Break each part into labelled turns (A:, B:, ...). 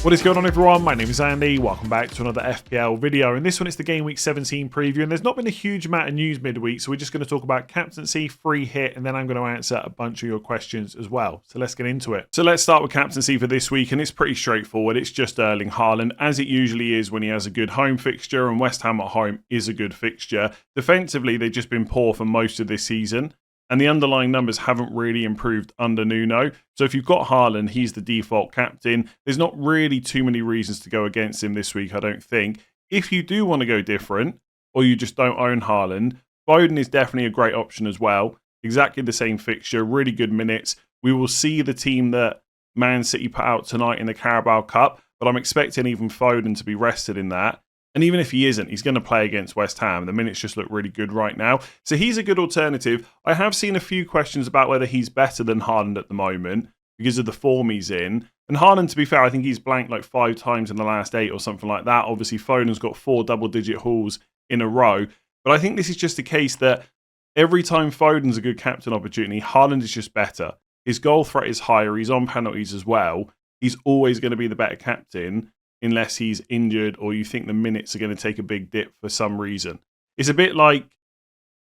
A: What is going on, everyone? My name is Andy. Welcome back to another FPL video. In this one, it's the Game Week 17 preview, and there's not been a huge amount of news midweek, so we're just going to talk about captaincy, free hit, and then I'm going to answer a bunch of your questions as well. So let's get into it. So let's start with captaincy for this week, and it's pretty straightforward. It's just Erling Haaland, as it usually is when he has a good home fixture, and West Ham at home is a good fixture. Defensively, they've just been poor for most of this season, and the underlying numbers haven't really improved under Nuno. So if you've got Haaland, he's the default captain. There's not really too many reasons to go against him this week, I don't think. If you do want to go different, or you just don't own Haaland, Foden is definitely a great option as well. Exactly the same fixture, really good minutes. We will see the team that Man City put out tonight in the Carabao Cup, but I'm expecting even Foden to be rested in that. And even if he isn't, he's going to play against West Ham. The minutes just look really good right now. So he's a good alternative. I have seen a few questions about whether he's better than Haaland at the moment because of the form he's in. And Haaland, to be fair, I think he's blanked like 5 times in the last 8 or something like that. Obviously, Foden's got 4 double-digit hauls in a row. But I think this is just a case that every time Foden's a good captain opportunity, Haaland is just better. His goal threat is higher. He's on penalties as well. He's always going to be the better captain, unless he's injured or you think the minutes are going to take a big dip for some reason. It's a bit like,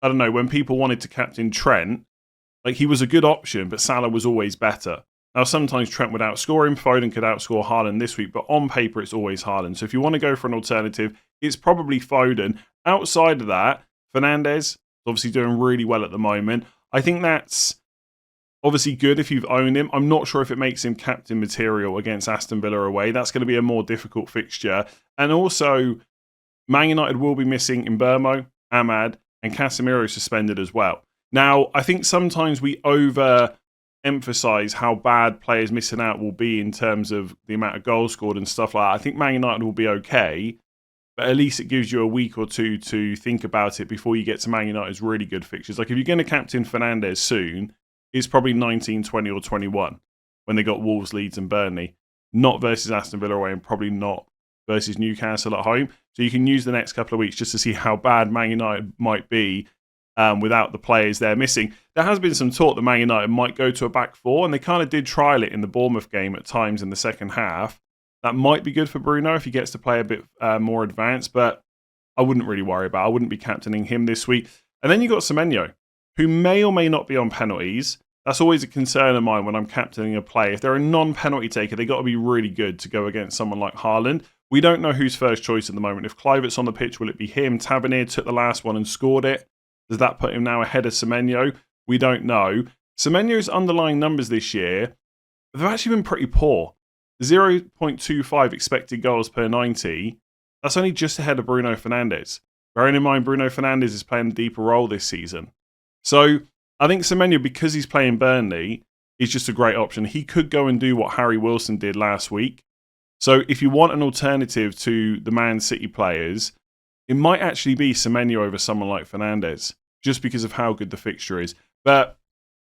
A: I don't know, when people wanted to captain Trent, like he was a good option, but Salah was always better. Now, sometimes Trent would outscore him, Foden could outscore Haaland this week, but on paper, it's always Haaland. So if you want to go for an alternative, it's probably Foden. Outside of that, Fernandes is obviously doing really well at the moment. I think that's obviously good if you've owned him. I'm not sure if it makes him captain material against Aston Villa away. That's going to be a more difficult fixture. And also, Man United will be missing Mbeumo, Ahmad, and Casemiro suspended as well. Now, I think sometimes we overemphasise how bad players missing out will be in terms of the amount of goals scored and stuff like that. I think Man United will be okay, but at least it gives you a week or two to think about it before you get to Man United's really good fixtures. Like if you're going to captain Fernandes soon, it's probably 19, 20 or 21 when they got Wolves, Leeds and Burnley. Not versus Aston Villa away and probably not versus Newcastle at home. So you can use the next couple of weeks just to see how bad Man United might be without the players they're missing. There has been some talk that Man United might go to a back 4, and they kind of did trial it in the Bournemouth game at times in the second half. That might be good for Bruno if he gets to play a bit more advanced, but I wouldn't really worry about it. I wouldn't be captaining him this week. And then you got Semenyo, who may or may not be on penalties. That's always a concern of mine when I'm captaining a player. If they're a non-penalty taker, they've got to be really good to go against someone like Haaland. We don't know who's first choice at the moment. If Kluivert's on the pitch, will it be him? Tavernier took the last one and scored it. Does that put him now ahead of Semenyo? We don't know. Semenyo's underlying numbers this year, they've actually been pretty poor. 0.25 expected goals per 90. That's only just ahead of Bruno Fernandes. Bearing in mind, Bruno Fernandes is playing a deeper role this season. So I think Semenyo, because he's playing Burnley, is just a great option. He could go and do what Harry Wilson did last week. So if you want an alternative to the Man City players, it might actually be Semenyo over someone like Fernandes, just because of how good the fixture is. But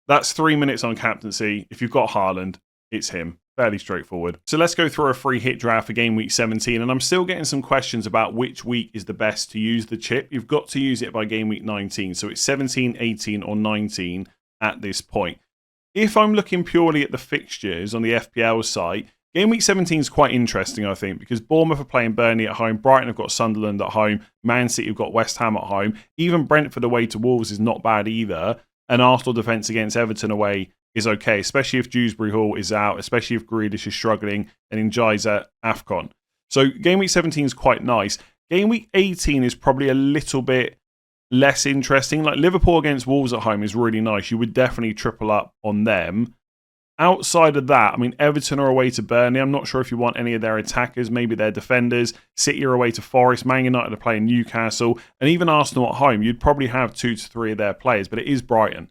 A: that's 3 minutes on captaincy. If you've got Haaland, it's him. Fairly straightforward. So let's go through a free hit draft for Game Week 17. And I'm still getting some questions about which week is the best to use the chip. You've got to use it by Game Week 19. So it's 17, 18 or 19 at this point. If I'm looking purely at the fixtures on the FPL site, Game Week 17 is quite interesting, I think, because Bournemouth are playing Burnley at home, Brighton have got Sunderland at home, Man City have got West Ham at home. Even Brentford away to Wolves is not bad either. And Arsenal defence against Everton away is okay, especially if Dewsbury Hall is out, especially if Grealish is struggling and Njai's at AFCON. So Game Week 17 is quite nice. Game Week 18 is probably a little bit less interesting. Like Liverpool against Wolves at home is really nice. You would definitely triple up on them. Outside of that, I mean, Everton are away to Burnley. I'm not sure if you want any of their attackers, maybe their defenders. City are away to Forest. Man United are playing Newcastle. And even Arsenal at home, you'd probably have 2 to 3 of their players, but it is Brighton.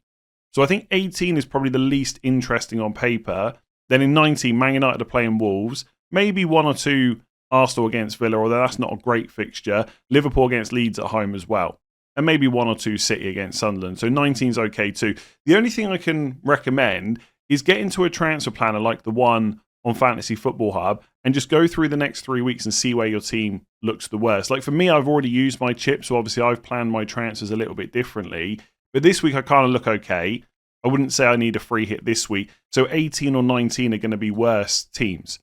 A: So I think 18 is probably the least interesting on paper. Then in 19, Man United are playing Wolves. Maybe 1 or 2 Arsenal against Villa, although that's not a great fixture. Liverpool against Leeds at home as well. And maybe 1 or 2 City against Sunderland. So 19 is okay too. The only thing I can recommend is get into a transfer planner like the one on Fantasy Football Hub and just go through the next 3 weeks and see where your team looks the worst. Like for me, I've already used my chips, so obviously I've planned my transfers a little bit differently. But this week I kind of look okay. I wouldn't say I need a free hit this week. So 18 or 19 are going to be worse teams.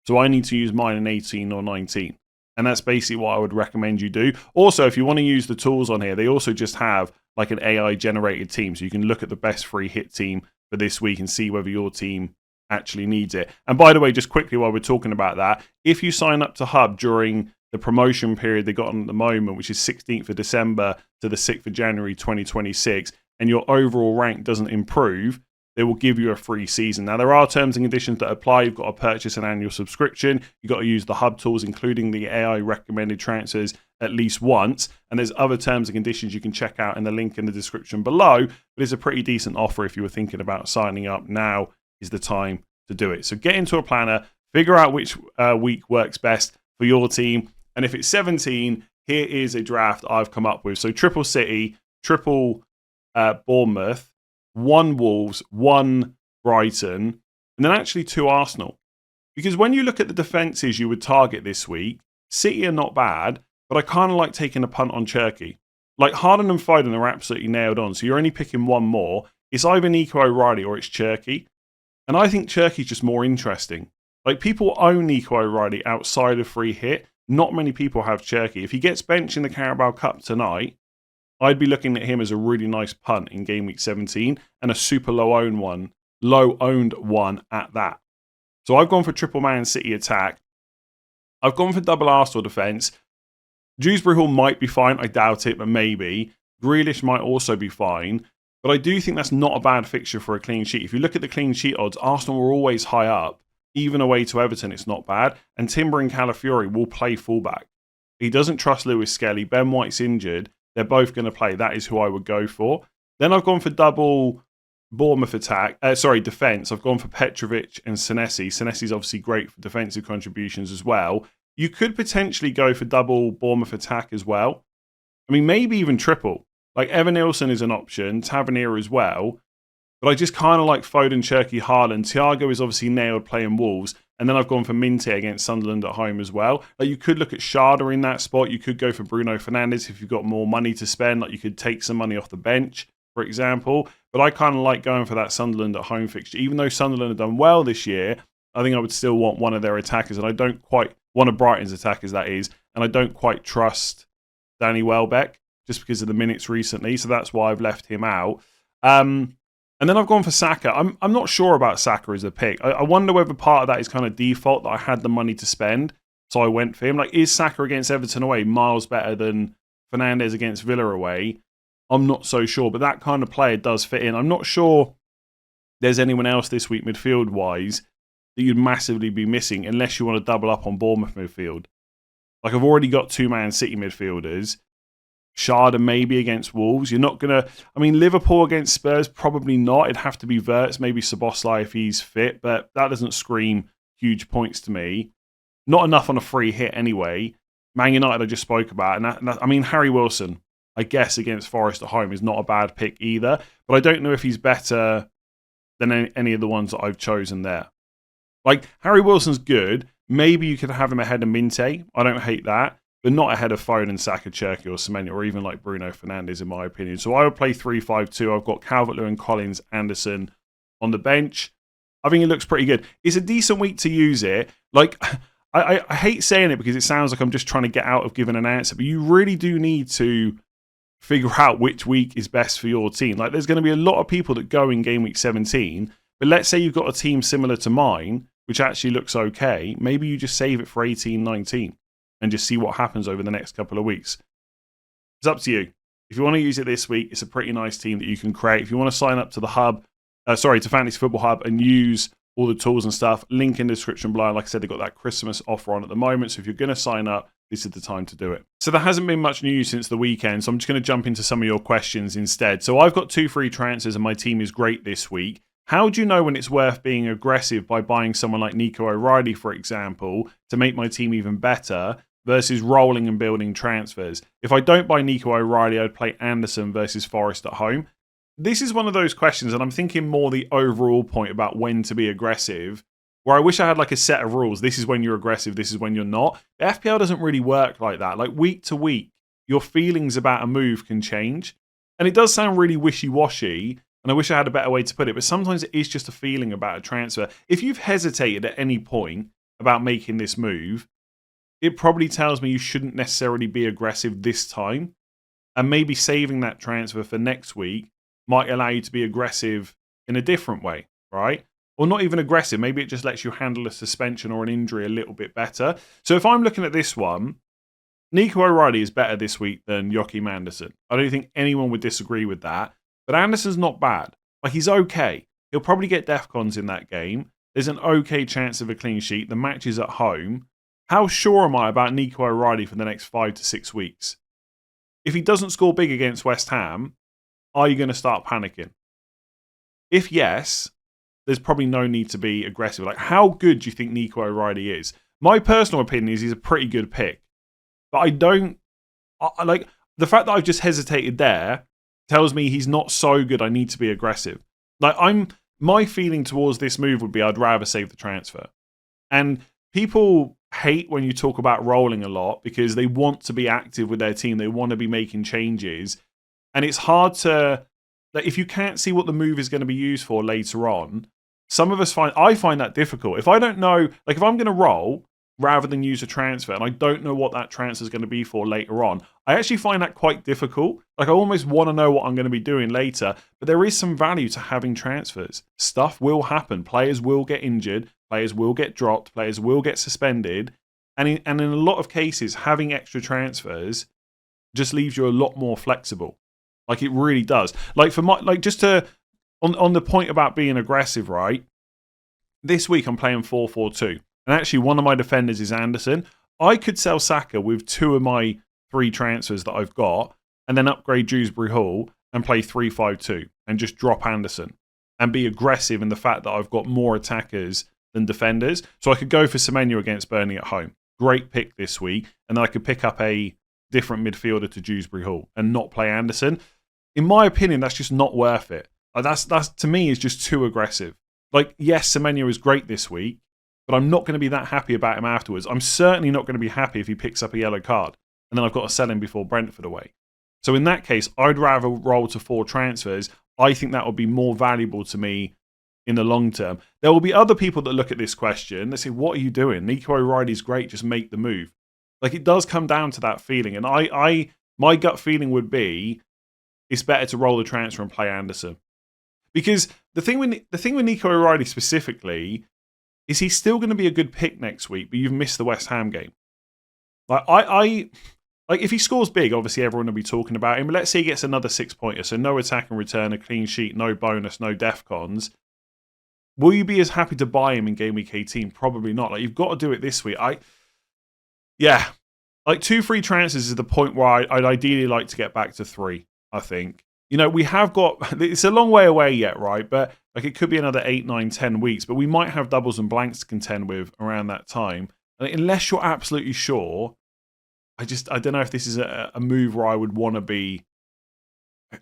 A: So I need to use mine in 18 or 19. And that's basically what I would recommend you do. Also, if you want to use the tools on here, they also just have like an AI generated team. So you can look at the best free hit team for this week and see whether your team actually needs it. And by the way, just quickly while we're talking about that, if you sign up to Hub during the promotion period they got on at the moment, which is 16th of December to the 6th of January 2026, and your overall rank doesn't improve, they will give you a free season. Now, there are terms and conditions that apply. You've got to purchase an annual subscription. You've got to use the Hub tools, including the AI recommended transfers, at least once. And there's other terms and conditions you can check out in the link in the description below. But it's a pretty decent offer if you were thinking about signing up. Now is the time to do it. So get into a planner, figure out which week works best for your team. And if it's 17, here is a draft I've come up with. So triple City, triple Bournemouth, 1 Wolves, 1 Brighton, and then actually 2 Arsenal. Because when you look at the defences you would target this week, City are not bad, but I kind of like taking a punt on Cherky. Like Harden and Foden are absolutely nailed on, so you're only picking one more. It's either Nico O'Reilly or it's Cherky. And I think Cherky's just more interesting. Like people own Nico O'Reilly outside of free hit. Not many people have Cherky. If he gets benched in the Carabao Cup tonight, I'd be looking at him as a really nice punt in game week 17 and a super low-owned one at that. So I've gone for triple Man City attack. I've gone for double Arsenal defence. Dewsbury Hall might be fine. I doubt it, but maybe. Grealish might also be fine. But I do think that's not a bad fixture for a clean sheet. If you look at the clean sheet odds, Arsenal were always high up. Even away to Everton, it's not bad. And Timber and Calafiori will play fullback. He doesn't trust Lewis Skelly. Ben White's injured. They're both going to play. That is who I would go for. Then I've gone for double Bournemouth defence. I've gone for Petrovic and Senesi. Senesi's obviously great for defensive contributions as well. You could potentially go for double Bournemouth attack as well. I mean, maybe even triple. Like Evan Nilsson is an option, Tavernier as well. But I just kind of like Foden, Cherky, Haaland. Thiago is obviously nailed playing Wolves. And then I've gone for Minte against Sunderland at home as well. Like you could look at Schade in that spot. You could go for Bruno Fernandes if you've got more money to spend. Like you could take some money off the bench, for example. But I kind of like going for that Sunderland at home fixture. Even though Sunderland have done well this year, I think I would still want one of their attackers. And I don't quite, one of Brighton's attackers that is. And I don't quite trust Danny Welbeck just because of the minutes recently. So that's why I've left him out. And then I've gone for Saka. I'm not sure about Saka as a pick. I wonder whether part of that is kind of default that I had the money to spend, so I went for him. Like, is Saka against Everton away miles better than Fernandes against Villa away? I'm not so sure, but that kind of player does fit in. I'm not sure there's anyone else this week midfield-wise that you'd massively be missing unless you want to double up on Bournemouth midfield. Like, I've already got 2 Man City midfielders. Schade maybe against Wolves. You're not going to... I mean, Liverpool against Spurs, probably not. It'd have to be Wirtz, maybe Szoboszlai if he's fit, but that doesn't scream huge points to me. Not enough on a free hit anyway. Man United I just spoke about. And I mean, Harry Wilson, I guess, against Forest at home is not a bad pick either, but I don't know if he's better than any of the ones that I've chosen there. Like, Harry Wilson's good. Maybe you could have him ahead of Minte. I don't hate that. But not ahead of Foden, Saka, Cherky or Semenyo, or even like Bruno Fernandes, in my opinion. So I would play 3-5-2. I've got Calvert-Lewin, Collins, Anderson on the bench. I think it looks pretty good. It's a decent week to use it. Like, I hate saying it because it sounds like I'm just trying to get out of giving an answer, but you really do need to figure out which week is best for your team. Like, there's going to be a lot of people that go in game week 17, but let's say you've got a team similar to mine, which actually looks okay. Maybe you just save it for 18, 19. And just see what happens over the next couple of weeks. It's up to you. If you want to use it this week, it's a pretty nice team that you can create. If you want to sign up to the Hub, to Fantasy Football Hub and use all the tools and stuff, link in the description below. Like I said, they've got that Christmas offer on at the moment. So if you're going to sign up, this is the time to do it. So there hasn't been much news since the weekend. So I'm just going to jump into some of your questions instead. So I've got 2 free transfers and my team is great this week. How do you know when it's worth being aggressive by buying someone like Nico O'Reilly, for example, to make my team even better versus rolling and building transfers? If I don't buy Nico O'Reilly, I'd play Anderson versus Forest at home. This is one of those questions, and I'm thinking more the overall point about when to be aggressive, where I wish I had like a set of rules. This is when you're aggressive, this is when you're not. FPL doesn't really work like that. Like week to week, your feelings about a move can change. And it does sound really wishy-washy, and I wish I had a better way to put it, but sometimes it is just a feeling about a transfer. If you've hesitated at any point, about making this move, it probably tells me you shouldn't necessarily be aggressive this time. And maybe saving that transfer for next week might allow you to be aggressive in a different way, right? Or not even aggressive. Maybe it just lets you handle a suspension or an injury a little bit better. So if I'm looking at this one, Nico O'Reilly is better this week than Joachim Andersen. I don't think anyone would disagree with that. But Andersen's not bad. Like, he's okay. He'll probably get DEFCONs in that game. There's an okay chance of a clean sheet. The match is at home. How sure am I about Nico O'Reilly for the next 5 to 6 weeks? If he doesn't score big against West Ham, are you going to start panicking? If yes, there's probably no need to be aggressive. Like, how good do you think Nico O'Reilly is? My personal opinion is he's a pretty good pick. But like, the fact that I've just hesitated there tells me he's not so good I need to be aggressive. Like, my feeling towards this move would be I'd rather save the transfer. And people hate when you talk about rolling a lot because they want to be active with their team. They want to be making changes. And it's hard to, like, if you can't see what the move is going to be used for later on, I find that difficult. If I don't know, like, if I'm going to roll rather than use a transfer and I don't know what that transfer is going to be for later on, I actually find that quite difficult. Like, I almost want to know what I'm going to be doing later, but there is some value to having transfers. Stuff will happen. Players will get injured. Players will get dropped. Players will get suspended. And in a lot of cases, having extra transfers just leaves you a lot more flexible. Like, it really does. Like, on the point about being aggressive, right? This week I'm playing 4-4-2. And actually, one of my defenders is Andersen. I could sell Saka with 2 of my 3 transfers that I've got and then upgrade Dewsbury Hall and play 3-5-2 and just drop Andersen and be aggressive in the fact that I've got more attackers than defenders. So I could go for Semenyo against Burnley at home. Great pick this week. And then I could pick up a different midfielder to Dewsbury Hall and not play Andersen. In my opinion, that's just not worth it. Like, that's to me is just too aggressive. Like, yes, Semenyo is great this week, but I'm not going to be that happy about him afterwards. I'm certainly not going to be happy if he picks up a yellow card and then I've got to sell him before Brentford away. So in that case, I'd rather roll to 4 transfers. I think that would be more valuable to me in the long term. There will be other people that look at this question. They say, what are you doing? Nico O'Reilly's great. Just make the move. Like, it does come down to that feeling. And my gut feeling would be it's better to roll the transfer and play Andersen. Because the thing with Nico O'Reilly specifically is he's still going to be a good pick next week, but you've missed the West Ham game. Like, if he scores big, obviously everyone will be talking about him. But let's say he gets another 6-pointer, so no attack and return, a clean sheet, no bonus, no DEFCONs. Will you be as happy to buy him in game week 18? Probably not. Like, you've got to do it this week. Like, 2 free transfers is the point where I'd ideally like to get back to 3, I think. You know, we have got, it's a long way away yet, right? But like, it could be another 8, 9, 10 weeks, but we might have doubles and blanks to contend with around that time. And unless you're absolutely sure, I don't know if this is a move where I would want to be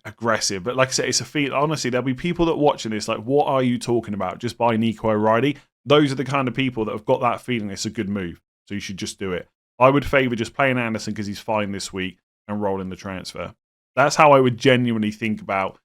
A: aggressive. But like I said, it's a feat. Honestly, there'll be people that watching this like, what are you talking about? Just buy Nico O'Reilly. Those are the kind of people that have got that feeling it's a good move. So you should just do it. I would favour just playing Andersen because he's fine this week and rolling the transfer. That's how I would genuinely think about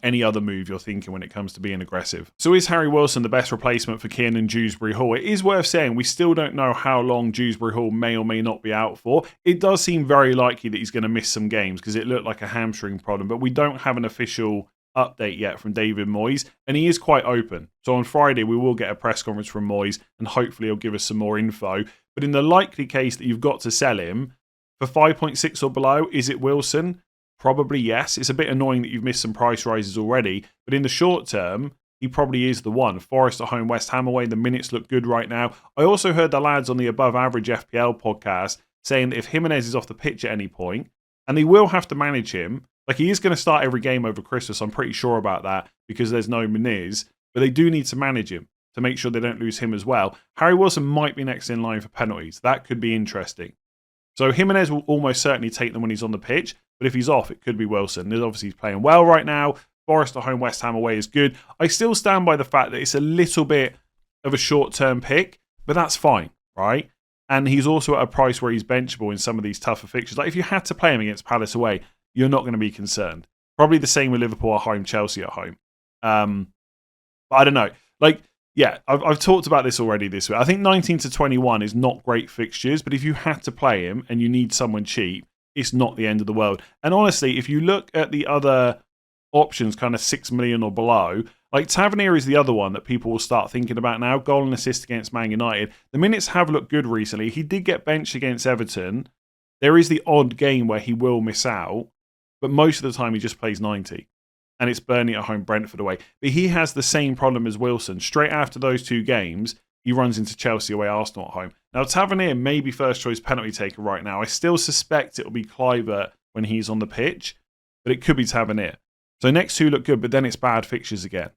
A: any other move you're thinking when it comes to being aggressive. So is Harry Wilson the best replacement for Kiernan Dewsbury Hall? It is worth saying we still don't know how long Dewsbury Hall may or may not be out for. It does seem very likely that he's going to miss some games because it looked like a hamstring problem, but we don't have an official update yet from David Moyes, and he is quite open. So on Friday, we will get a press conference from Moyes, and hopefully he'll give us some more info. But in the likely case that you've got to sell him, for 5.6 or below, is it Wilson? Probably yes. It's a bit annoying that you've missed some price rises already, but in the short term, he probably is the one. Forest at home, West Ham away, the minutes look good right now. I also heard the lads on the Above Average FPL podcast saying that if Jimenez is off the pitch at any point, and they will have to manage him, like he is going to start every game over Christmas, I'm pretty sure about that, because there's no Muniz, but they do need to manage him to make sure they don't lose him as well. Harry Wilson might be next in line for penalties. That could be interesting. So Jimenez will almost certainly take them when he's on the pitch, but if he's off, it could be Wilson. Obviously, he's playing well right now. Forest at home, West Ham away is good. I still stand by the fact that it's a little bit of a short-term pick, but that's fine, right? And he's also at a price where he's benchable in some of these tougher fixtures. Like if you had to play him against Palace away, you're not going to be concerned. Probably the same with Liverpool at home, Chelsea at home. But I don't know. Like, Yeah, I've talked about this already this week. I think 19 to 21 is not great fixtures, but if you had to play him and you need someone cheap, it's not the end of the world. And honestly, if you look at the other options, kind of 6 million or below, like Tavernier is the other one that people will start thinking about now. Goal and assist against Man United. The minutes have looked good recently. He did get benched against Everton. There is the odd game where he will miss out, but most of the time he just plays 90. And it's Burnley at home, Brentford away. But he has the same problem as Wilson. Straight after those two games, he runs into Chelsea away, Arsenal at home. Now, Tavernier may be first choice penalty taker right now. I still suspect it'll be Kluivert when he's on the pitch, but it could be Tavernier. So next two look good, but then it's bad fixtures again.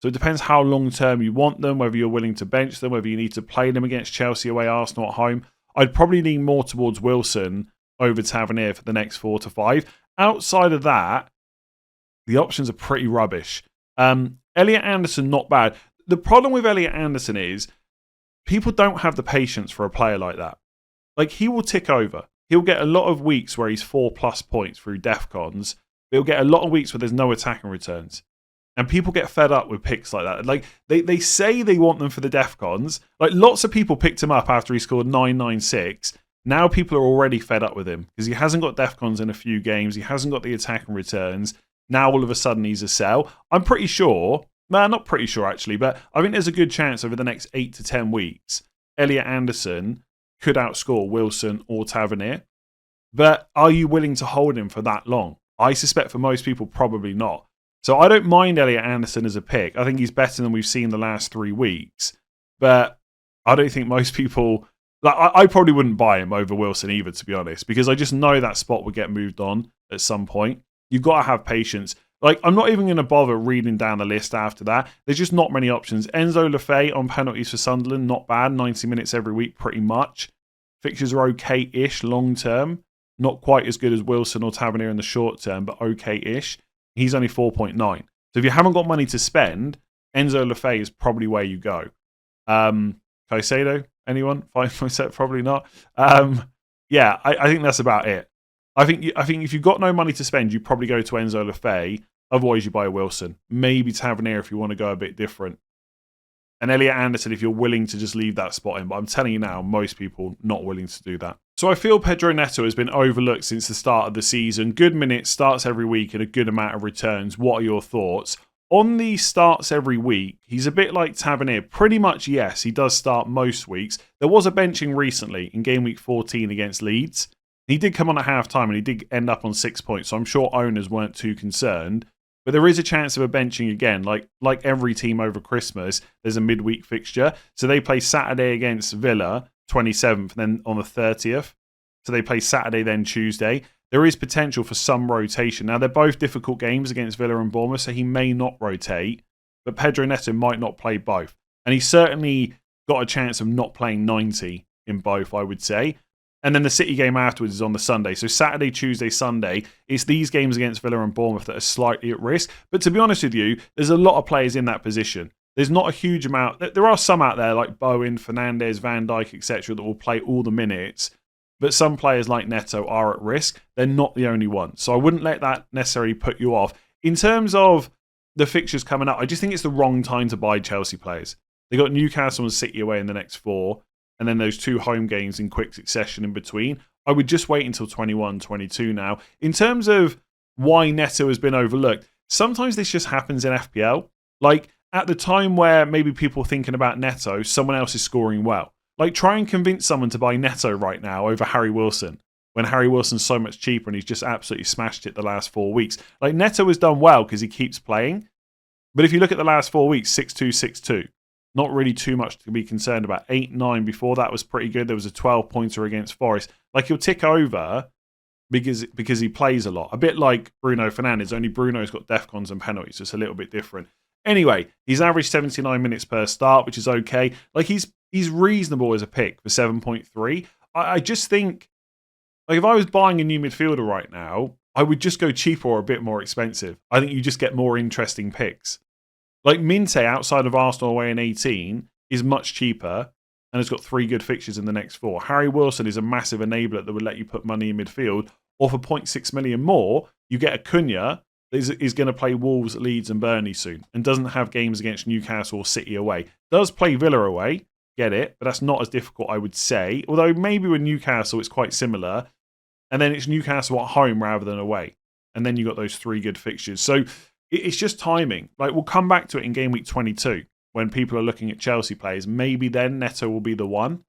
A: So it depends how long term you want them, whether you're willing to bench them, whether you need to play them against Chelsea away, Arsenal at home. I'd probably lean more towards Wilson over Tavernier for the next 4 to 5. Outside of that, the options are pretty rubbish. Elliot Anderson, not bad. The problem with Elliot Anderson is people don't have the patience for a player like that. Like, he will tick over. He'll get a lot of weeks where he's 4+ points through DEFCONs, but he'll get a lot of weeks where there's no attacking returns. And people get fed up with picks like that. Like, they say they want them for the DEFCONs. Like, lots of people picked him up after he scored 996. Now people are already fed up with him because he hasn't got DEFCONs in a few games. He hasn't got the attacking returns. Now all of a sudden he's a sell. I'm pretty sure, not pretty sure actually, but I think there's a good chance over the next 8 to 10 weeks, Elliot Anderson could outscore Wilson or Tavernier. But are you willing to hold him for that long? I suspect for most people, probably not. So I don't mind Elliot Anderson as a pick. I think he's better than we've seen the last 3 weeks. But I don't think most people... I probably wouldn't buy him over Wilson either, to be honest, because I just know that spot would get moved on at some point. You've got to have patience. Like, I'm not even going to bother reading down the list after that. There's just not many options. Enzo Lefebvre on penalties for Sunderland, not bad. 90 minutes every week, pretty much. Fixtures are okay-ish long term. Not quite as good as Wilson or Tavernier in the short term, but okay-ish. He's only 4.9. So if you haven't got money to spend, Enzo Lefebvre is probably where you go. Caicedo, anyone? 5.7, probably not. Yeah, I think that's about it. I think if you've got no money to spend, you probably go to Enzo Lefebvre. Otherwise, you buy Wilson. Maybe Tavernier if you want to go a bit different. And Elliot Anderson if you're willing to just leave that spot in. But I'm telling you now, most people not willing to do that. So I feel Pedro Neto has been overlooked since the start of the season. Good minutes, starts every week, and a good amount of returns. What are your thoughts? On the starts every week, he's a bit like Tavernier. Pretty much, yes, he does start most weeks. There was a benching recently in game week 14 against Leeds. He did come on at half-time and he did end up on 6 points, so I'm sure owners weren't too concerned. But there is a chance of a benching again. Like every team over Christmas, there's a midweek fixture. So they play Saturday against Villa, 27th, and then on the 30th. So they play Saturday, then Tuesday. There is potential for some rotation. Now, they're both difficult games against Villa and Bournemouth, so he may not rotate. But Pedro Neto might not play both. And he's certainly got a chance of not playing 90 in both, I would say. And then the City game afterwards is on the Sunday. So Saturday, Tuesday, Sunday, it's these games against Villa and Bournemouth that are slightly at risk. But to be honest with you, there's a lot of players in that position. There's not a huge amount. There are some out there like Bowen, Fernandes, Van Dijk, etc. that will play all the minutes. But some players like Neto are at risk. They're not the only ones. So I wouldn't let that necessarily put you off. In terms of the fixtures coming up, I just think it's the wrong time to buy Chelsea players. They got Newcastle and City away in the next 4. And then those 2 home games in quick succession in between. I would just wait until 21, 22 now. In terms of why Neto has been overlooked, sometimes this just happens in FPL. Like, at the time where maybe people are thinking about Neto, someone else is scoring well. Like, try and convince someone to buy Neto right now over Harry Wilson, when Harry Wilson's so much cheaper and he's just absolutely smashed it the last 4 weeks. Like, Neto has done well because he keeps playing. But if you look at the last 4 weeks, 6-2, 6-2. Not really too much to be concerned about. 8-9 before that was pretty good. There was a 12-pointer against Forest. Like, he'll tick over because he plays a lot. A bit like Bruno Fernandes, only Bruno's got DEFCONs and penalties, so it's a little bit different. Anyway, he's averaged 79 minutes per start, which is okay. Like, he's reasonable as a pick for 7.3. I just think, like, if I was buying a new midfielder right now, I would just go cheaper or a bit more expensive. I think you just get more interesting picks. Like, Minte, outside of Arsenal away in 18, is much cheaper and has got 3 good fixtures in the next 4. Harry Wilson is a massive enabler that would let you put money in midfield. Or for 0.6 million more, you get Acuna, is going to play Wolves, Leeds and Burnley soon and doesn't have games against Newcastle or City away. Does play Villa away, get it, but that's not as difficult, I would say. Although maybe with Newcastle it's quite similar. And then it's Newcastle at home rather than away. And then you got those 3 good fixtures. So it's just timing. Like, we'll come back to it in game week 22 when people are looking at Chelsea players. Maybe then Neto will be the one.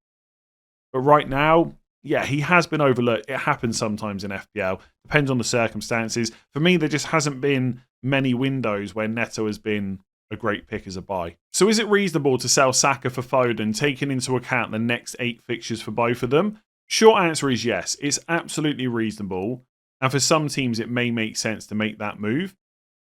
A: But right now, yeah, he has been overlooked. It happens sometimes in FPL. Depends on the circumstances. For me, there just hasn't been many windows where Neto has been a great pick as a buy. So is it reasonable to sell Saka for Foden, taking into account the next 8 fixtures for both of them? Short answer is yes. It's absolutely reasonable. And for some teams, it may make sense to make that move.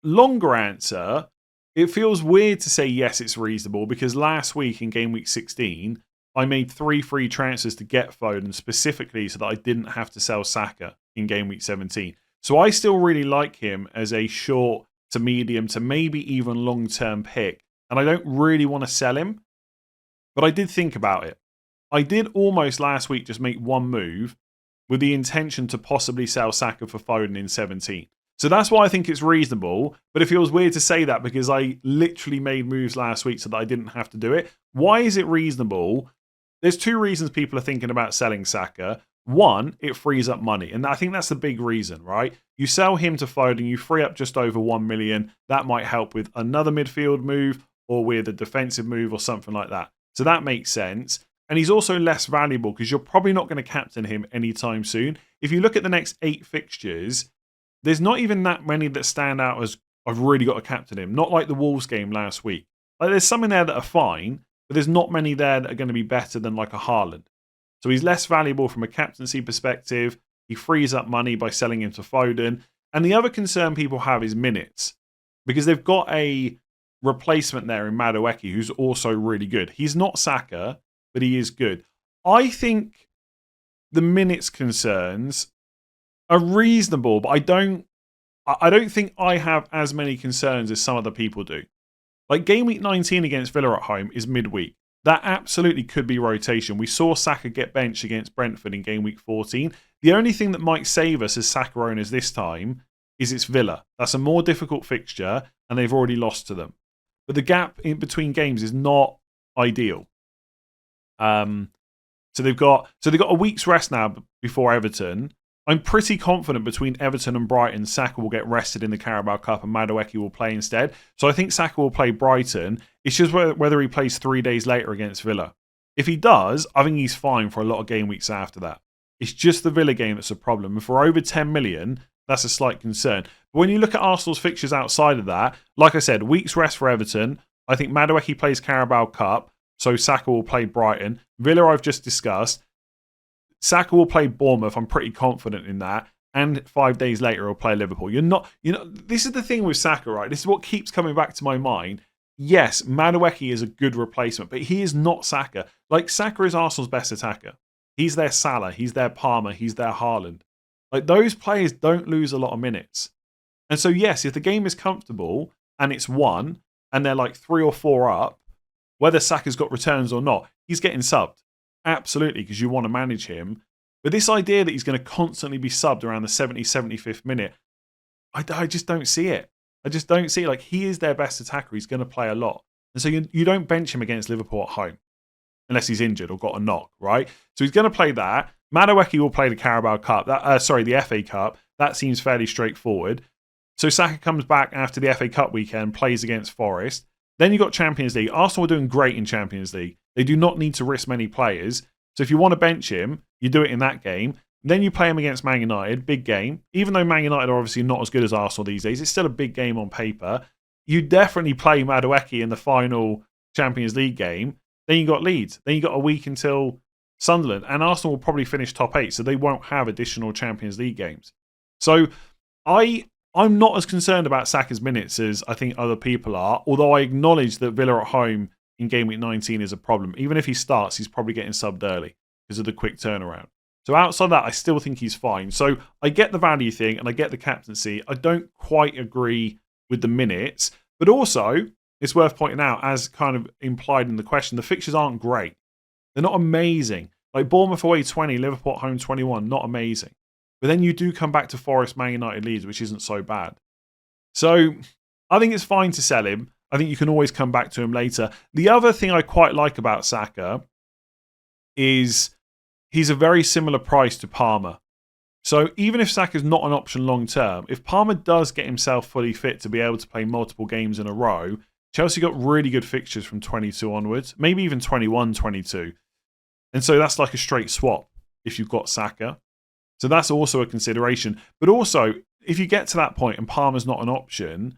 A: Longer answer, it feels weird to say yes, it's reasonable, because last week in game week 16, I made 3 free transfers to get Foden specifically so that I didn't have to sell Saka in game week 17. So I still really like him as a short to medium to maybe even long-term pick. And I don't really want to sell him, but I did think about it. I did almost last week just make one move with the intention to possibly sell Saka for Foden in 17. So that's why I think it's reasonable, but it feels weird to say that because I literally made moves last week so that I didn't have to do it. Why is it reasonable? There's 2 reasons people are thinking about selling Saka. One, it frees up money, and I think that's the big reason, right? You sell him to Foden, you free up just over 1 million. That might help with another midfield move or with a defensive move or something like that. So that makes sense. And he's also less valuable because you're probably not going to captain him anytime soon. If you look at the next 8 fixtures, there's not even that many that stand out as I've really got to captain him. Not like the Wolves game last week. Like, there's some in there that are fine, but there's not many there that are going to be better than like a Haaland. So he's less valuable from a captaincy perspective. He frees up money by selling him to Foden. And the other concern people have is minutes, because they've got a replacement there in Madueke who's also really good. He's not Saka, but he is good. I think the minutes concerns are reasonable, but I don't think I have as many concerns as some other people do. Like, game week 19 against Villa at home is midweek. That absolutely could be rotation. We saw Saka get benched against Brentford in game week 14. The only thing that might save us as Saka owners this time is it's Villa. That's a more difficult fixture, and they've already lost to them. But the gap in between games is not ideal. So they've got a week's rest now before Everton. I'm pretty confident between Everton and Brighton, Saka will get rested in the Carabao Cup and Madueke will play instead. So I think Saka will play Brighton. It's just whether he plays 3 days later against Villa. If he does, I think he's fine for a lot of game weeks after that. It's just the Villa game that's a problem. And for over 10 million, that's a slight concern. But when you look at Arsenal's fixtures outside of that, like I said, week's rest for Everton. I think Madueke plays Carabao Cup, so Saka will play Brighton. Villa I've just discussed. Saka will play Bournemouth. I'm pretty confident in that. And 5 days later, he'll play Liverpool. This is the thing with Saka, right? This is what keeps coming back to my mind. Yes, Madueke is a good replacement, but he is not Saka. Like, Saka is Arsenal's best attacker. He's their Salah. He's their Palmer. He's their Haaland. Like, those players don't lose a lot of minutes. And so, yes, if the game is comfortable and it's 1 and they're like 3 or 4 up, whether Saka's got returns or not, he's getting subbed. Absolutely, because you want to manage him. But this idea that he's going to constantly be subbed around the 75th minute, I just don't see it. I just don't see it. Like, he is their best attacker. He's going to play a lot. And so you don't bench him against Liverpool at home unless he's injured or got a knock, right? So he's going to play that. Madueke will play the Carabao Cup. The FA Cup. That seems fairly straightforward. So Saka comes back after the FA Cup weekend, plays against Forest. Then you've got Champions League. Arsenal are doing great in Champions League. They do not need to risk many players. So if you want to bench him, you do it in that game. Then you play him against Man United, big game. Even though Man United are obviously not as good as Arsenal these days, it's still a big game on paper. You definitely play Madueke in the final Champions League game. Then you got Leeds. Then you got a week until Sunderland. And Arsenal will probably finish top 8, so they won't have additional Champions League games. So I'm not as concerned about Saka's minutes as I think other people are, although I acknowledge that Villa at home in game week 19 is a problem. Even if he starts, he's probably getting subbed early because of the quick turnaround. So outside that, I still think he's fine. So I get the value thing and I get the captaincy. I don't quite agree with the minutes, but also it's worth pointing out, as kind of implied in the question, the fixtures aren't great. They're not amazing. Like Bournemouth away 20, Liverpool at home 21, not amazing. But then you do come back to Forest, Man United, Leeds, which isn't so bad. So I think it's fine to sell him. I think you can always come back to him later. The other thing I quite like about Saka is he's a very similar price to Palmer. So even if Saka's not an option long term, if Palmer does get himself fully fit to be able to play multiple games in a row, Chelsea got really good fixtures from 22 onwards, maybe even 21, 22. And so that's like a straight swap if you've got Saka. So that's also a consideration. But also, if you get to that point and Palmer's not an option,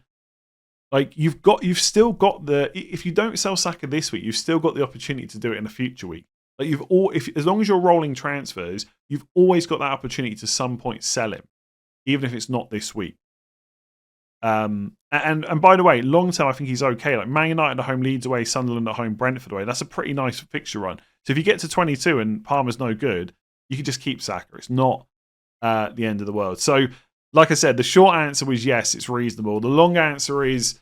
A: like you've still got if you don't sell Saka this week, you've still got the opportunity to do it in a future week. Like as long as you're rolling transfers, you've always got that opportunity to some point sell him, even if it's not this week. And by the way, long term, I think he's okay. Like Man United at home, Leeds away, Sunderland at home, Brentford away. That's a pretty nice fixture run. So if you get to 22 and Palmer's no good, you can just keep Saka. It's not the end of the world. So, like I said, the short answer was yes, it's reasonable. The long answer is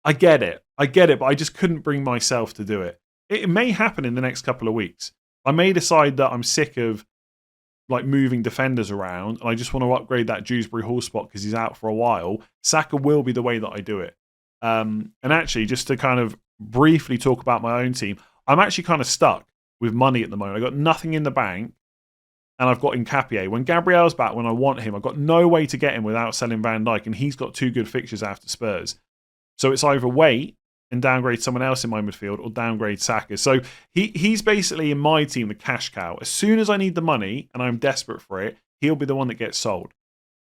A: I get it, but I just couldn't bring myself to do it. It may happen in the next couple of weeks. I may decide that I'm sick of like moving defenders around and I just want to upgrade that Dewsbury Hall spot because he's out for a while. Saka will be the way that I do it. And actually, just to kind of briefly talk about my own team, I'm actually kind of stuck with money at the moment. I've got nothing in the bank and I've got Nketiah. When Gabriel's back, when I want him, I've got no way to get him without selling Van Dijk, and he's got 2 good fixtures after Spurs. So it's either wait and downgrade someone else in my midfield or downgrade Saka. So he's basically in my team the cash cow. As soon as I need the money and I'm desperate for it, he'll be the one that gets sold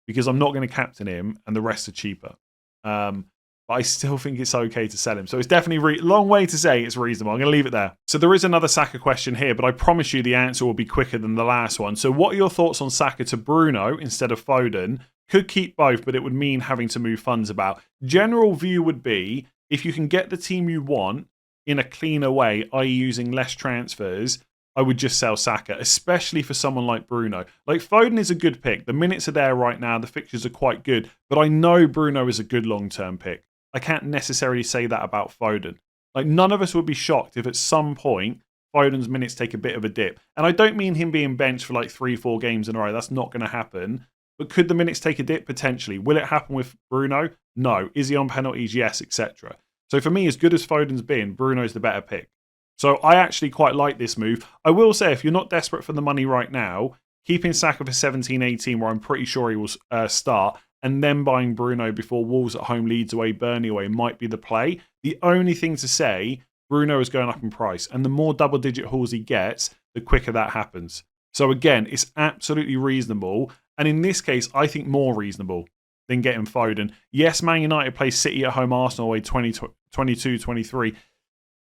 A: because I'm not going to captain him and the rest are cheaper. But I still think it's okay to sell him. So it's definitely long way to say it's reasonable. I'm going to leave it there. So there is another Saka question here, but I promise you the answer will be quicker than the last one. So what are your thoughts on Saka to Bruno instead of Foden? Could keep both, but it would mean having to move funds about. General view would be if you can get the team you want in a cleaner way, i.e. using less transfers, I would just sell Saka, especially for someone like Bruno. Like Foden is a good pick. The minutes are there right now. The fixtures are quite good, but I know Bruno is a good long-term pick. I can't necessarily say that about Foden. Like none of us would be shocked if at some point Foden's minutes take a bit of a dip. And I don't mean him being benched for like 3-4 games in a row. That's not going to happen. But could the minutes take a dip? Potentially. Will it happen with Bruno? No. Is he on penalties? Yes, etc. So for me, as good as Foden's been, Bruno's the better pick. So I actually quite like this move. I will say, if you're not desperate for the money right now, keeping Saka for 17-18, where I'm pretty sure he will start, and then buying Bruno before Wolves at home, Leeds away, Burnley away might be the play. The only thing to say, Bruno is going up in price. And the more double-digit hauls he gets, the quicker that happens. So again, it's absolutely reasonable. And in this case, I think more reasonable than getting Foden. Yes, Man United plays City at home, Arsenal away 22-23.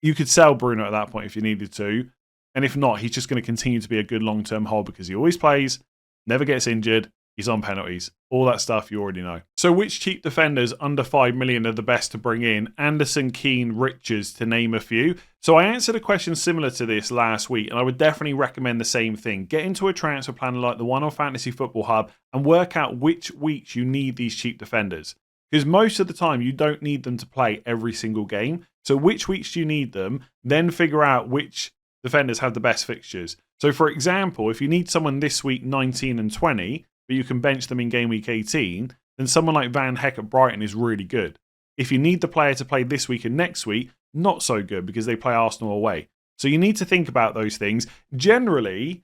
A: You could sell Bruno at that point if you needed to. And if not, he's just going to continue to be a good long-term hold because he always plays, never gets injured, he's on penalties. All that stuff you already know. So which cheap defenders under 5 million are the best to bring in? Anderson, Keane, Richards, to name a few. So I answered a question similar to this last week, and I would definitely recommend the same thing. Get into a transfer planner like the one on Fantasy Football Hub and work out which weeks you need these cheap defenders. Because most of the time, you don't need them to play every single game. So which weeks do you need them? Then figure out which defenders have the best fixtures. So for example, if you need someone this week 19 and 20, but you can bench them in game week 18, then someone like Van Heck at Brighton is really good. If you need the player to play this week and next week, not so good because they play Arsenal away. So you need to think about those things. Generally,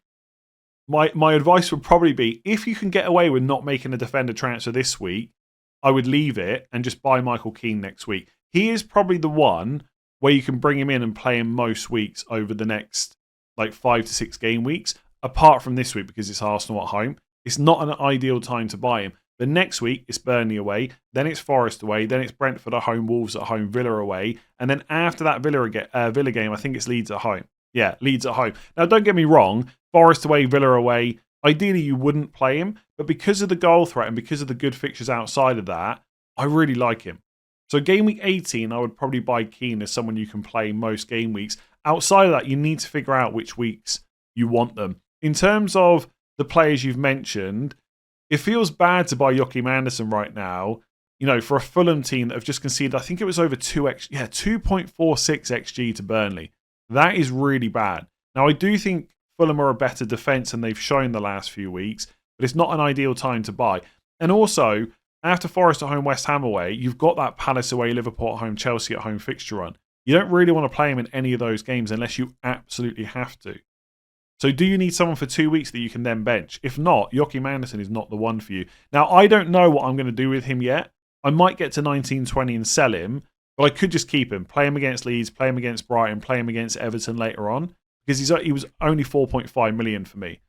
A: my advice would probably be, if you can get away with not making a defender transfer this week, I would leave it and just buy Michael Keane next week. He is probably the one where you can bring him in and play him most weeks over the next like 5 to 6 game weeks, apart from this week because it's Arsenal at home. It's not an ideal time to buy him. The next week, it's Burnley away, then it's Forest away, then it's Brentford at home, Wolves at home, Villa away, and then after that Villa game, I think it's Leeds at home. Yeah, Leeds at home. Now, don't get me wrong, Forest away, Villa away, ideally you wouldn't play him, but because of the goal threat and because of the good fixtures outside of that, I really like him. So game week 18, I would probably buy Keane as someone you can play most game weeks. Outside of that, you need to figure out which weeks you want them. In terms of the players you've mentioned, it feels bad to buy Joachim Andersen right now, you know, for a Fulham team that have just conceded, I think it was over 2.46 XG to Burnley. That is really bad. Now, I do think Fulham are a better defence than they've shown the last few weeks, but it's not an ideal time to buy. And also, After Forest at home, West Ham away, you've got that Palace away, Liverpool at home, Chelsea at home fixture run. You don't really want to play him in any of those games unless you absolutely have to. So do you need someone for 2 weeks that you can then bench? If not, Joachim Andersen is not the one for you. Now, I don't know what I'm going to do with him yet. I might get to 19-20 and sell him, but I could just keep him. Play him against Leeds, play him against Brighton, play him against Everton later on, because he was only 4.5 million for me.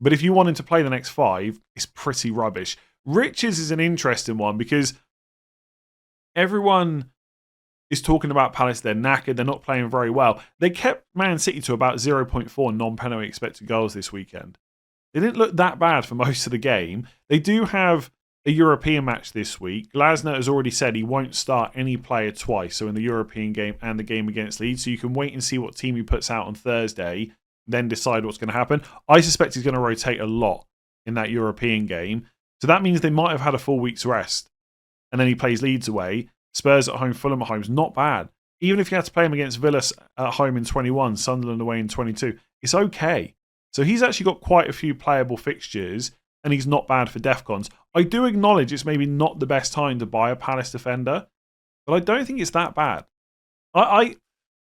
A: But if you want him to play the next 5, it's pretty rubbish. Riches is an interesting one because everyone is talking about Palace. They're knackered. They're not playing very well. They kept Man City to about 0.4 non-penalty expected goals this weekend. They didn't look that bad for most of the game. They do have a European match this week. Glasner has already said he won't start any player twice, so in the European game and the game against Leeds. So you can wait and see what team he puts out on Thursday, then decide what's going to happen. I suspect he's going to rotate a lot in that European game. So that means they might have had a full week's rest. And then he plays Leeds away. Spurs at home, Fulham at home is not bad. Even if you had to play him against Villa at home in 21, Sunderland away in 22, it's okay. So he's actually got quite a few playable fixtures, and he's not bad for Defcons. I do acknowledge it's maybe not the best time to buy a Palace defender, but I don't think it's that bad. I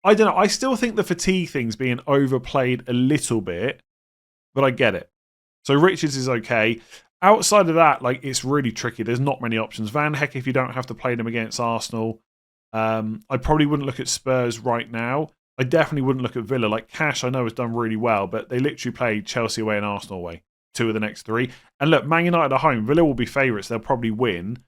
A: don't know. I still think the fatigue thing's being overplayed a little bit, but I get it. So Richards is okay. Outside of that, it's really tricky. There's not many options. Van Heck, if you don't have to play them against Arsenal. I probably wouldn't look at Spurs right now. I definitely wouldn't look at Villa. Cash, I know, has done really well, but they literally played Chelsea away and Arsenal away. 2 of the next 3. And look, Man United at home. Villa will be favourites. They'll probably win.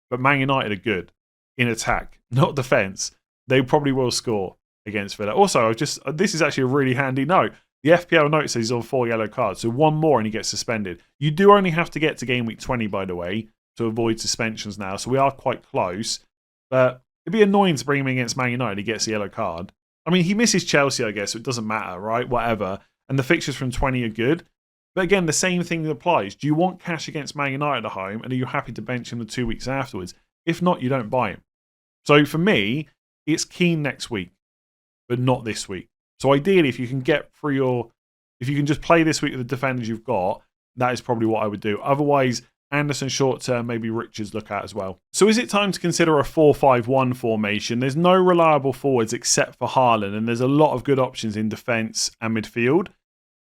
A: But Man United are good in attack, not defence. They probably will score against Villa. Also, this is actually a really handy note. The FPL note says he's on 4 yellow cards, so 1 more and he gets suspended. You do only have to get to game week 20, by the way, to avoid suspensions now, so we are quite close. But it'd be annoying to bring him against Man United. He gets a yellow card. I mean, he misses Chelsea, I guess, so it doesn't matter, right? Whatever. And the fixtures from 20 are good. But again, the same thing applies. Do you want cash against Man United at home, and are you happy to bench him the 2 weeks afterwards? If not, you don't buy him. So for me, it's Keane next week, but not this week. So ideally, if you can if you can just play this week with the defenders you've got, that is probably what I would do. Otherwise, Anderson short term, maybe Richards look at as well. So is it time to consider a 4-5-1 formation? There's no reliable forwards except for Haaland, and there's a lot of good options in defence and midfield.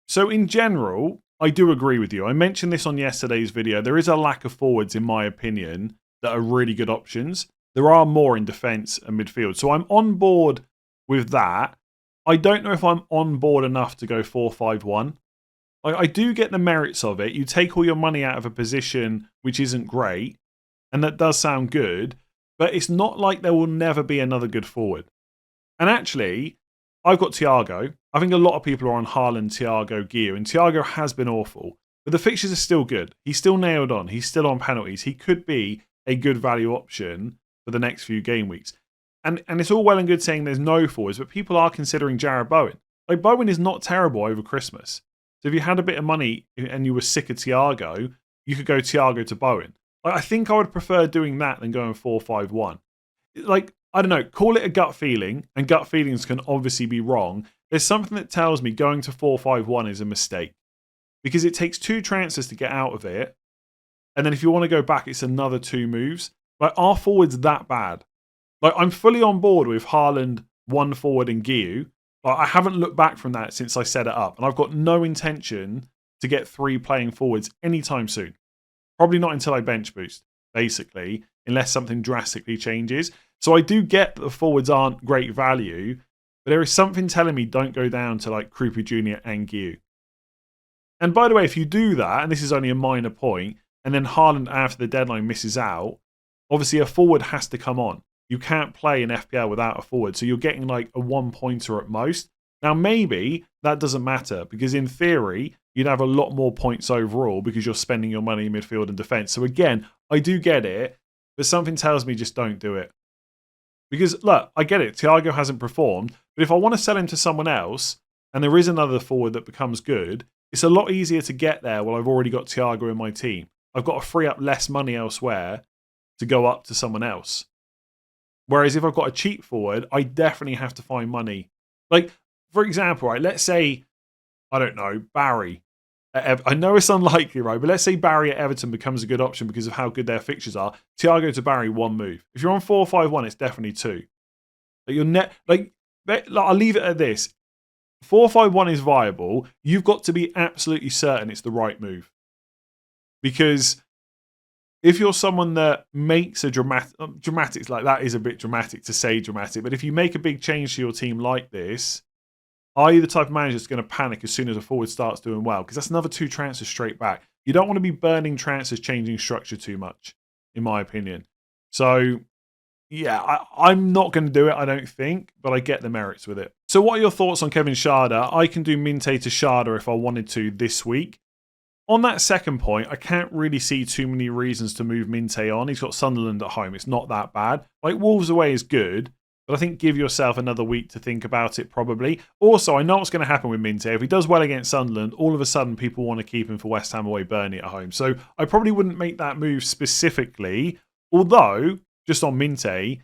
A: So in general, I do agree with you. I mentioned this on yesterday's video. There is a lack of forwards, in my opinion, that are really good options. There are more in defence and midfield. So I'm on board with that. I don't know if I'm on board enough to go 4-5-1. I do get the merits of it. You take all your money out of a position which isn't great, and that does sound good, but it's not like there will never be another good forward. And actually, I've got Thiago. I think a lot of people are on Haaland, Thiago, Gio, and Thiago has been awful. But the fixtures are still good. He's still nailed on. He's still on penalties. He could be a good value option for the next few game weeks. And it's all well and good saying there's no forwards, but people are considering Jarrod Bowen. Bowen is not terrible over Christmas. So if you had a bit of money and you were sick of Thiago, you could go Thiago to Bowen. I think I would prefer doing that than going 4-5-1. I don't know, call it a gut feeling, and gut feelings can obviously be wrong. There's something that tells me going to 4-5-1 is a mistake. Because it takes 2 transfers to get out of it. And then if you want to go back, it's another 2 moves. Are forwards that bad? I'm fully on board with Haaland, 1 forward and Gio. I haven't looked back from that since I set it up. And I've got no intention to get 3 playing forwards anytime soon. Probably not until I bench boost, basically, unless something drastically changes. So I do get that the forwards aren't great value, but there is something telling me don't go down to Krupa Jr. and Gio. And by the way, if you do that, and this is only a minor point, and then Haaland after the deadline misses out, obviously a forward has to come on. You can't play in FPL without a forward, so you're getting a 1-pointer at most. Now maybe that doesn't matter, because in theory, you'd have a lot more points overall because you're spending your money in midfield and defence. So again, I do get it, but something tells me just don't do it. Because look, I get it, Thiago hasn't performed, but if I want to sell him to someone else, and there is another forward that becomes good, it's a lot easier to get there while I've already got Thiago in my team. I've got to free up less money elsewhere to go up to someone else. Whereas if I've got a cheap forward, I definitely have to find money. For example, right, let's say, I don't know, Barry I know it's unlikely, right? But let's say Barry at Everton becomes a good option because of how good their fixtures are. Thiago to Barry, 1 move. If you're on 4-5-1, it's definitely 2. Like you're I'll leave it at this. 4-5-1 is viable. You've got to be absolutely certain it's the right move. Because if you're someone that makes a dramatic, like that is a bit dramatic to say dramatic, but if you make a big change to your team like this, are you the type of manager that's going to panic as soon as a forward starts doing well? Because that's another 2 transfers straight back. You don't want to be burning transfers, changing structure too much, in my opinion. So, yeah, I'm not going to do it, I don't think, but I get the merits with it. So what are your thoughts on Kevin Schade? I can do Minte to Schade if I wanted to this week. On that second point, I can't really see too many reasons to move Minte on. He's got Sunderland at home. It's not that bad. Like, Wolves away is good, but I think give yourself another week to think about it probably. Also, I know what's going to happen with Minte. If he does well against Sunderland, all of a sudden people want to keep him for West Ham away, Burnley at home. So I probably wouldn't make that move specifically. Although, just on Minte,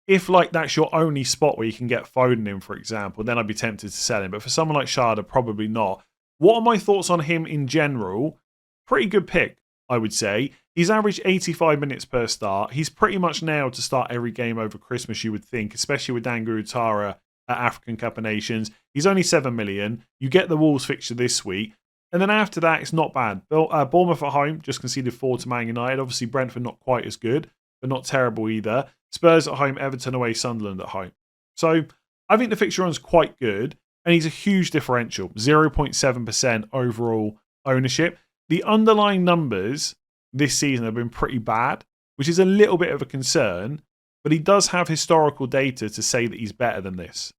A: if like that's your only spot where you can get Foden in, for example, then I'd be tempted to sell him. But for someone like Schade, probably not. What are my thoughts on him in general? Pretty good pick, I would say. He's averaged 85 minutes per start. He's pretty much nailed to start every game over Christmas, you would think, especially with Dangu Utara at African Cup of Nations. He's only 7 million. You get the Wolves fixture this week. And then after that, it's not bad. Bournemouth at home, just conceded 4 to Man United. Obviously, Brentford not quite as good, but not terrible either. Spurs at home, Everton away, Sunderland at home. So I think the fixture run's quite good. And he's a huge differential, 0.7% overall ownership. The underlying numbers this season have been pretty bad, which is a little bit of a concern, but he does have historical data to say that he's better than this.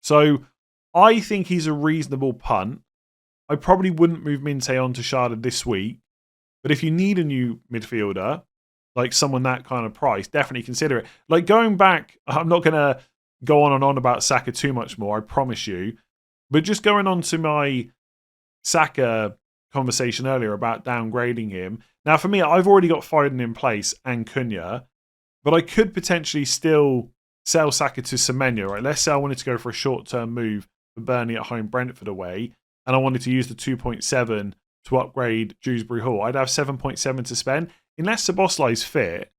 A: So I think he's a reasonable punt. I probably wouldn't move Minte on to Schade this week, but if you need a new midfielder, like someone that kind of price, definitely consider it. Like going back, I'm not going to go on and on about Saka too much more, I promise you. But just going on to my Saka conversation earlier about downgrading him. Now, for me, I've already got Foden in place and Cunha, but I could potentially still sell Saka to Semenyo, right? Let's say I wanted to go for a short-term move for Burnley at home, Brentford away, and I wanted to use the 2.7 to upgrade Dewsbury Hall. I'd have 7.7 to spend. Unless Szoboszlai's fit,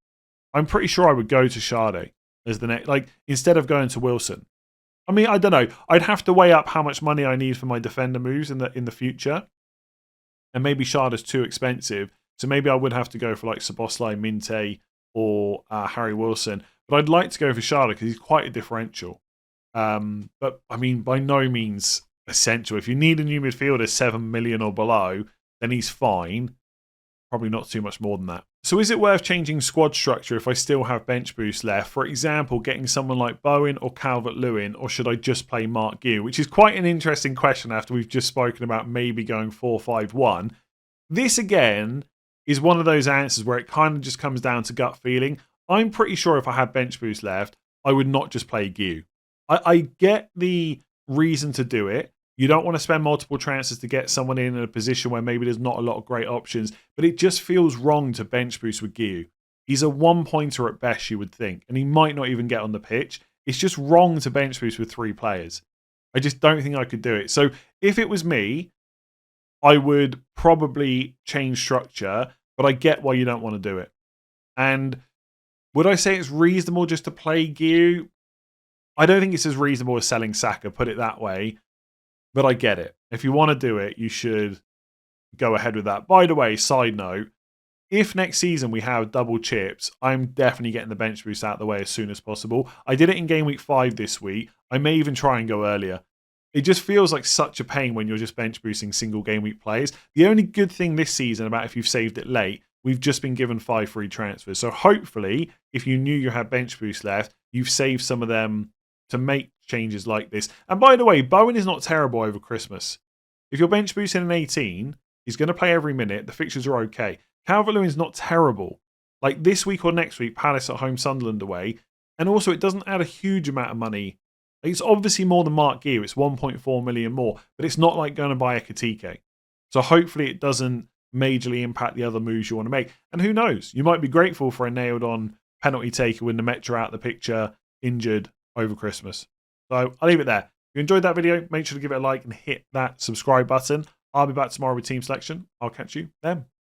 A: I'm pretty sure I would go to Schade as the next, like, instead of going to Wilson. I mean, I don't know. I'd have to weigh up how much money I need for my defender moves in the future. And maybe Schade's too expensive. So maybe I would have to go for like Szoboszlai, Minte, or Harry Wilson. But I'd like to go for Schade because he's quite a differential. But I mean, by no means essential. If you need a new midfielder 7 million or below, then he's fine. Probably not too much more than that. So is it worth changing squad structure if I still have bench boost left? For example, getting someone like Bowen or Calvert-Lewin, or should I just play Mark Gill? Which is quite an interesting question after we've just spoken about maybe going 4-5-1. This, again, is one of those answers where it kind of just comes down to gut feeling. I'm pretty sure if I had bench boost left, I would not just play Gill. I get the reason to do it. You don't want to spend multiple transfers to get someone in a position where maybe there's not a lot of great options, but it just feels wrong to bench boost with Gill. He's a one-pointer at best, you would think, and he might not even get on the pitch. It's just wrong to bench boost with 3 players. I just don't think I could do it. So if it was me, I would probably change structure, but I get why you don't want to do it. And would I say it's reasonable just to play Gill? I don't think it's as reasonable as selling Saka, put it that way. But I get it. If you want to do it, you should go ahead with that. By the way, side note, if next season we have double chips, I'm definitely getting the bench boost out of the way as soon as possible. I did it in Game Week 5 this week. I may even try and go earlier. It just feels like such a pain when you're just bench boosting single Game Week players. The only good thing this season about if you've saved it late, we've just been given 5 free transfers. So hopefully, if you knew you had bench boost left, you've saved some of them to make changes like this. And by the way, Bowen is not terrible over Christmas. If you're bench boosting an 18, he's going to play every minute. The fixtures are okay. Calvert-Lewin's not terrible. Like this week or next week, Palace at home, Sunderland away. And also, it doesn't add a huge amount of money. It's obviously more than Mark Gill. It's 1.4 million more. But it's not like going to buy a Ekitike. So hopefully it doesn't majorly impact the other moves you want to make. And who knows? You might be grateful for a nailed-on penalty taker when the Metro out of the picture, injured over Christmas. So I'll leave it there. If you enjoyed that video, make sure to give it a like and hit that subscribe button. I'll be back tomorrow with team selection. I'll catch you then.